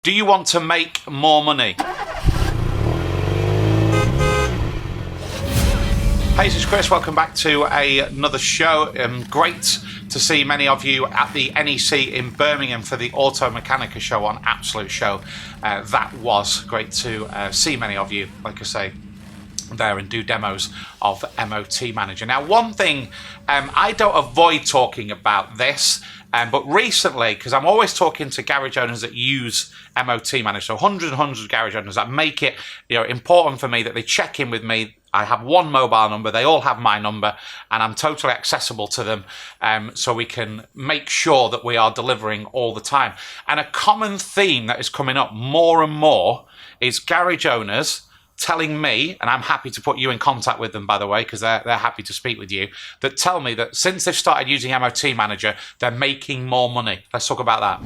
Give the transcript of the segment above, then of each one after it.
Do you want to make more money? Hey, this is Chris. Welcome back to another show. Great to see many of you at the NEC in Birmingham for the Auto Mechanica show on Absolute Show. That was great to see many of you, like I say, there and do demos of MOT Manager. Now, one thing, I don't avoid talking about this, but recently, because I'm always talking to garage owners that use MOT Manager, so hundreds and hundreds of garage owners that make it, important for me that they check in with me. I have one mobile number, they all have my number, and I'm totally accessible to them, so we can make sure that we are delivering all the time. And a common theme that is coming up more and more is garage owners telling me, and I'm happy to put you in contact with them, by the way, because they're happy to speak with you, that tell me that since they've started using MOT Manager, they're making more money. Let's talk about that.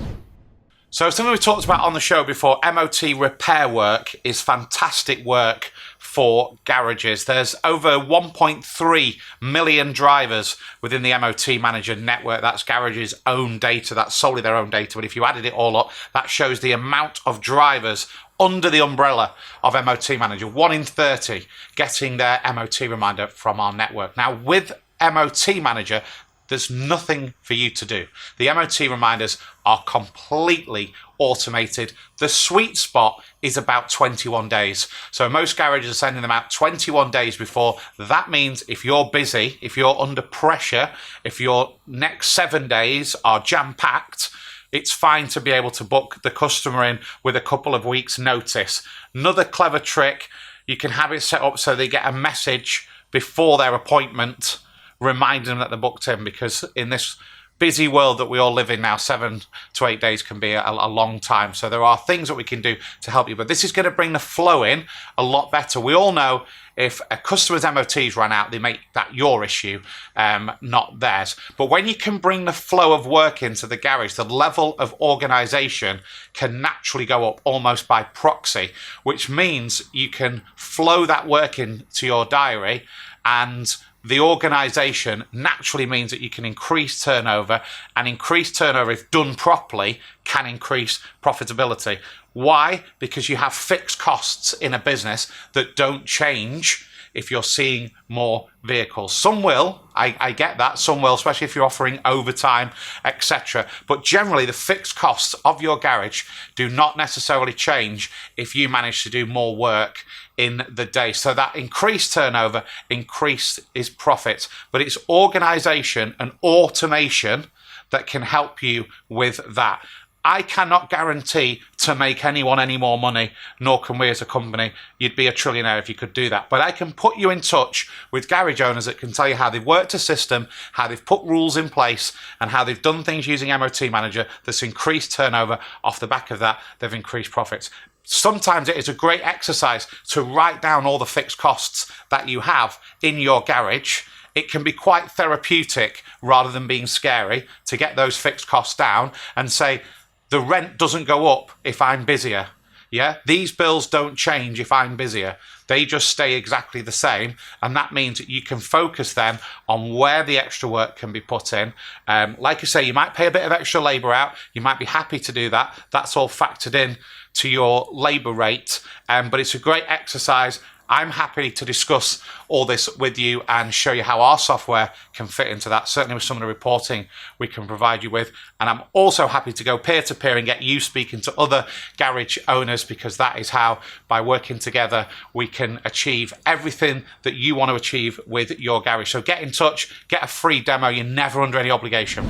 So something we talked about on the show before, MOT repair work is fantastic work for garages. There's over 1.3 million drivers within the MOT Manager network. That's garages' own data. That's solely their own data. But if you added it all up, that shows the amount of drivers under the umbrella of MOT Manager. 1 in 30 getting their MOT reminder from our network. Now, with MOT Manager, there's nothing for you to do. The MOT reminders are completely automated. The sweet spot is about 21 days. So most garages are sending them out 21 days before. That means if you're busy, if you're under pressure, if your next 7 days are jam-packed, it's fine to be able to book the customer in with a couple of weeks' notice. Another clever trick, you can have it set up so they get a message before their appointment reminding them that they're booked in, because in this busy world that we all live in now, 7 to 8 days can be a long time. So there are things that we can do to help you, but this is going to bring the flow in a lot better. We all know if a customer's MOTs run out, they make that your issue, not theirs. But when you can bring the flow of work into the garage, the level of organisation can naturally go up almost by proxy, which means you can flow that work into your diary, and the organisation naturally means that you can increase turnover, and increased turnover, if done properly, can increase profitability. Why? Because you have fixed costs in a business that don't change if you're seeing more vehicles. Some will, I get that, some will, especially if you're offering overtime, etc. But generally, the fixed costs of your garage do not necessarily change if you manage to do more work in the day. So that increased turnover, increased is profit. But it's organisation and automation that can help you with that. I cannot guarantee to make anyone any more money, nor can we as a company. You'd be a trillionaire if you could do that. But I can put you in touch with garage owners that can tell you how they've worked a system, how they've put rules in place, and how they've done things using MOT Manager that's increased turnover. Off the back of that, they've increased profits. Sometimes it is a great exercise to write down all the fixed costs that you have in your garage. It can be quite therapeutic rather than being scary to get those fixed costs down and say, the rent doesn't go up if I'm busier. Yeah, these bills don't change if I'm busier. They just stay exactly the same. And that means that you can focus then on where the extra work can be put in. Like I say, you might pay a bit of extra labour out. You might be happy to do that. That's all factored in to your labour rate. But it's a great exercise. I'm happy to discuss all this with you and show you how our software can fit into that, certainly with some of the reporting we can provide you with. And I'm also happy to go peer-to-peer and get you speaking to other garage owners, because that is how, by working together, we can achieve everything that you want to achieve with your garage. So get in touch, get a free demo. You're never under any obligation.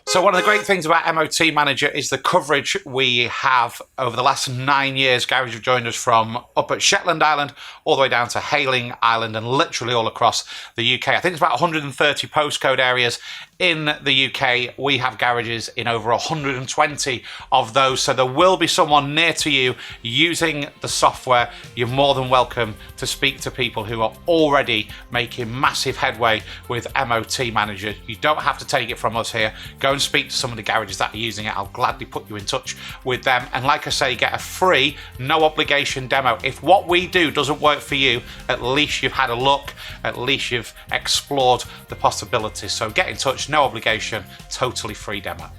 So one of the great things about MOT Manager is the coverage we have over the last 9 years. Garage have joined us from up at Shetland Island all the way down to Hayling Island and literally all across the UK. I think it's about 130 postcode areas in the UK. We have garages in over 120 of those. So there will be someone near to you using the software. You're more than welcome to speak to people who are already making massive headway with MOT Manager. You don't have to take it from us here. Go and speak to some of the garages that are using it. I'll gladly put you in touch with them. And like I say, get a free, no obligation demo. If what we do doesn't work for you, at least you've had a look, at least you've explored the possibilities. So get in touch, no obligation, totally free demo.